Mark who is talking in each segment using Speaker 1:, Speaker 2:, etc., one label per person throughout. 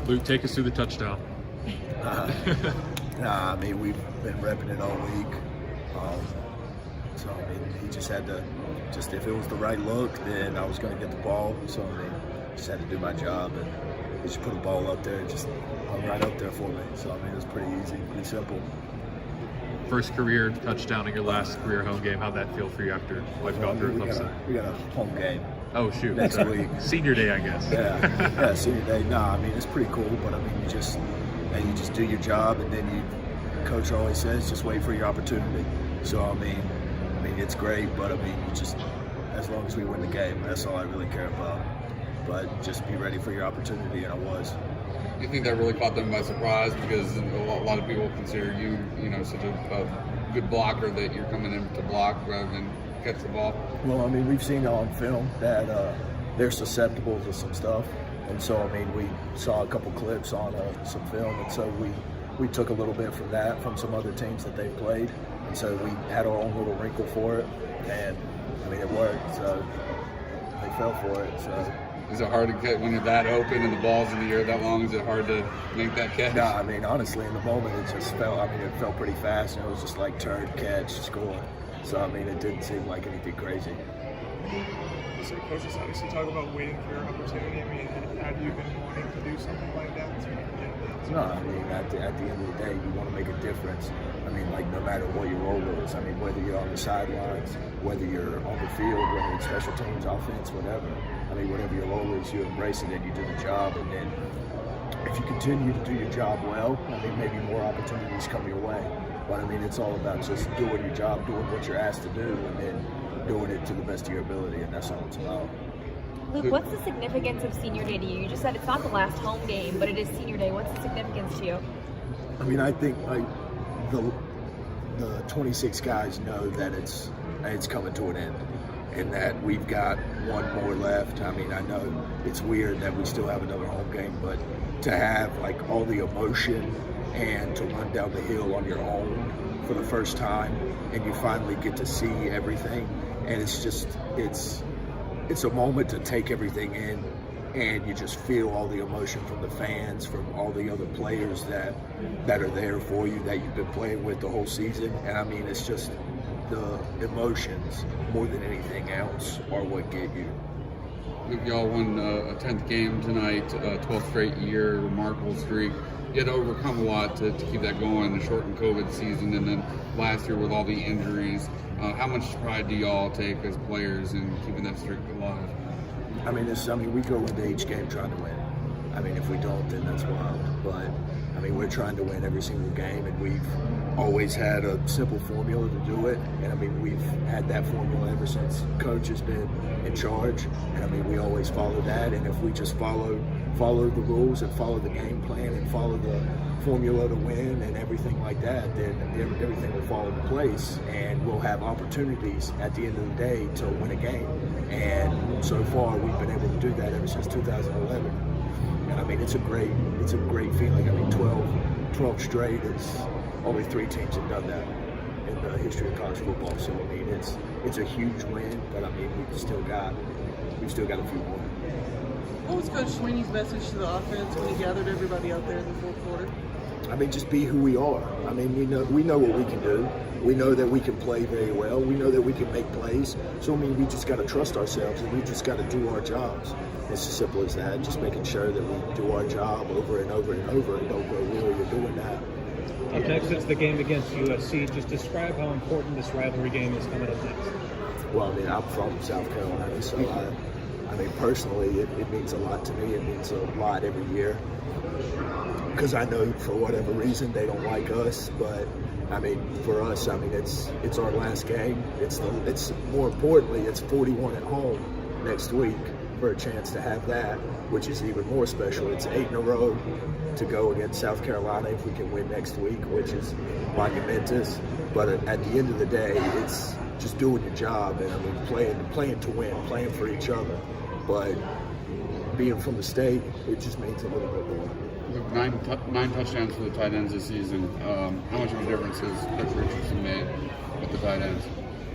Speaker 1: Luke, take us through the touchdown.
Speaker 2: I mean, we've been repping it all week. So, I mean, he just had to, if it was the right look, then I was going to get the ball. So, I mean, just had to do my job. And he just put a ball up there, just hung right up there for me. So, I mean, it was pretty easy, pretty simple.
Speaker 1: First career touchdown in your last career home game. How'd that feel for you after life gone through Clemson?
Speaker 2: We got a home game.
Speaker 1: Oh, shoot.
Speaker 2: Next week.
Speaker 1: Senior day, I guess.
Speaker 2: Yeah, senior day. No, I mean, it's pretty cool, but I mean, you just do your job, and then coach always says, just wait for your opportunity. So, I mean, it's great, but I mean, as long as we win the game, that's all I really care about. But just be ready for your opportunity, and I was.
Speaker 3: You think that really caught them by surprise because a lot of people consider you, such a good blocker that you're coming in to block rather than catch the ball?
Speaker 2: Well, I mean, we've seen on film that they're susceptible to some stuff, and so I mean, we saw a couple clips on some film, and so we took a little bit from that from some other teams that they've played, and so we had our own little wrinkle for it, and I mean, it worked. So they fell for it. So.
Speaker 3: Is it hard to catch when you're that open and the ball's in the air that long? Is it hard to make that catch?
Speaker 2: No, I mean, honestly, in the moment, it just felt. I mean, it felt pretty fast, and it was just like turn, catch, score. So I mean, it didn't seem like anything crazy.
Speaker 4: So coaches obviously talk about waiting for your opportunity. I mean, have you been wanting to do something like that?
Speaker 2: No, I mean, at the end of the day, you want to make a difference. I mean, like, no matter what your role is. I mean, whether you're on the sidelines, whether you're on the field, whether it's special teams, offense, whatever. I mean, whatever your role is, you embrace it and you do the job. And then if you continue to do your job well, I mean, maybe more opportunities come your way. But, I mean, it's all about just doing your job, doing what you're asked to do, and then doing it to the best of your ability, and that's all it's about.
Speaker 5: Luke, what's the significance of Senior Day to you? You just said it's not the last home game, but it is Senior Day. What's the significance to you?
Speaker 2: I mean, I think like the 26 guys know that it's coming to an end, and that we've got one more left. I mean, I know it's weird that we still have another home game, but to have like all the emotion and to run down the hill on your own for the first time, and you finally get to see everything, and it's a moment to take everything in, and you just feel all the emotion from the fans, from all the other players that are there for you, that you've been playing with the whole season. And I mean, it's just the emotions more than anything else are what get you.
Speaker 3: Y'all won a 10th game tonight, 12th straight year, remarkable streak. You had to overcome a lot to keep that going, the shortened COVID season, and then last year with all the injuries. How much pride do y'all take as players in keeping that streak alive?
Speaker 2: I mean, we go into each game trying to win. I mean, if we don't, then that's wild. But, I mean, we're trying to win every single game, and we've always had a simple formula to do it. And, I mean, we've had that formula ever since Coach has been in charge. And, I mean, we always follow that. And if we just follow the rules and follow the game plan and follow the formula to win and everything like that, then everything will fall into place, and we'll have opportunities at the end of the day to win a game. And so far, we've been able to do that ever since 2011. And I mean, it's a great feeling. I mean, 12 straight is only 3 teams have done that in the history of college football. So I mean, it's a huge win, but I mean, we've still got a few more.
Speaker 6: What was Coach Sweeney's message to the offense when he gathered everybody out there in the fourth quarter?
Speaker 2: I mean, just be who we are. I mean, we know what we can do. We know that we can play very well. We know that we can make plays. So, I mean, we just got to trust ourselves, and we just got to do our jobs. It's as simple as that. Just making sure that we do our job over and over and over, and don't grow weary of doing that.
Speaker 7: Up next, it's the game against USC. Just describe how important this rivalry game is coming up next.
Speaker 2: Well, I mean, I'm from South Carolina, so I mean, personally, it means a lot to me. It means a lot every year, because I know for whatever reason they don't like us. But I mean, for us, I mean, it's our last game. It's more importantly, it's 41 at home next week for a chance to have that, which is even more special. It's 8 in a row to go against South Carolina if we can win next week, which is monumentous. But at the end of the day, it's just doing your job, and I mean, playing to win, playing for each other. But being from the state, it just means a little bit more.
Speaker 3: Nine touchdowns for the tight ends this season. How much of a difference has Coach Richardson made with the tight ends?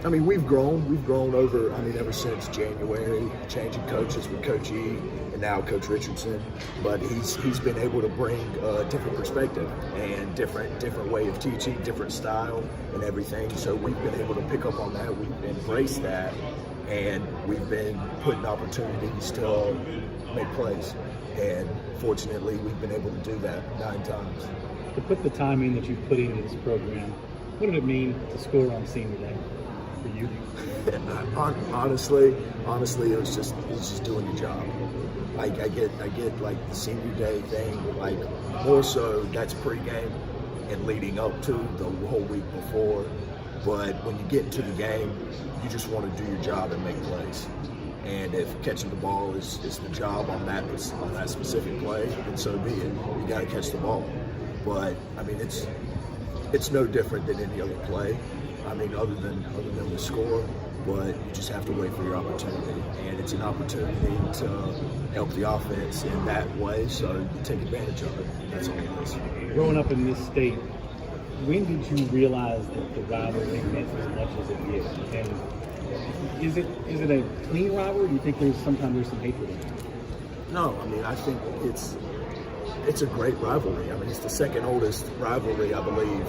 Speaker 2: I mean, we've grown. We've grown over, I mean, ever since January, changing coaches with Coach E and now Coach Richardson. But he's been able to bring a different perspective and different way of teaching, different style and everything. So we've been able to pick up on that. We've embraced that, and we've been putting opportunities to make plays. And fortunately, we've been able to do that 9 times.
Speaker 7: To put the time in that you put into this program, what did it mean to score on senior day for you?
Speaker 2: Honestly, it was just doing your job. Like I get like the senior day thing, like more so that's pregame and leading up to the whole week before. But when you get into the game, you just want to do your job and make plays. And if catching the ball is the job on that specific play, then so be it. You got to catch the ball. But I mean, it's no different than any other play. I mean, other than the score. But you just have to wait for your opportunity, and it's an opportunity to help the offense in that way. So you take advantage of it. That's all it is.
Speaker 7: Growing up in this state, when did you realize that the rivalry meant as much as it did? And is it a clean rivalry? Do you think sometimes there's some hatred in it?
Speaker 2: No, I mean, I think it's a great rivalry. I mean, it's the second oldest rivalry, I believe,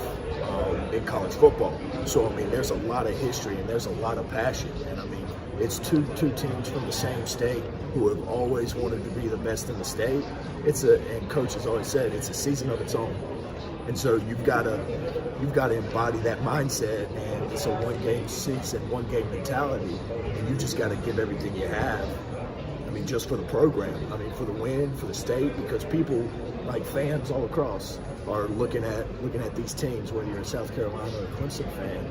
Speaker 2: in college football. So, I mean, there's a lot of history and there's a lot of passion. And, I mean, it's two teams from the same state who have always wanted to be the best in the state. And Coach has always said, it's a season of its own. And so you've got to embody that mindset, and it's a one-game season, one-game mentality, and you just got to give everything you have. I mean, just for the program. I mean, for the win, for the state, because people, like fans all across, are looking at these teams. Whether you're a South Carolina or a Clemson fan,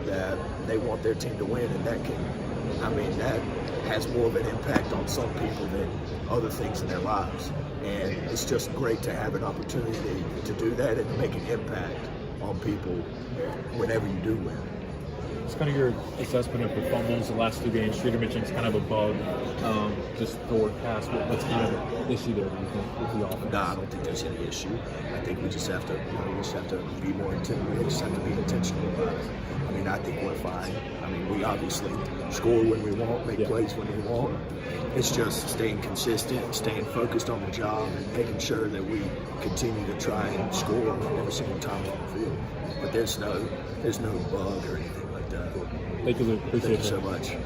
Speaker 2: that they want their team to win, and that has more of an impact on some people than other things in their lives. And it's just great to have an opportunity to do that and to make an impact on people whenever you do win.
Speaker 1: It's kind of your assessment of performance the last 2 games. Streeter mentioned it's kind of a bug, just forward pass. What's kind of the issue there, do you think, with the offense?
Speaker 2: Nah, I don't think there's any issue. I think we just have to, be more intentional. We just have to be intentional about it. I mean, I think we're fine. I mean, we obviously score when we want, make plays when we want. It's just staying consistent, staying focused on the job, and making sure that we continue to try and score every single time on the field. But there's no bug or anything like that.
Speaker 1: Thank you, Luke. Appreciate it.
Speaker 2: Thank you so much.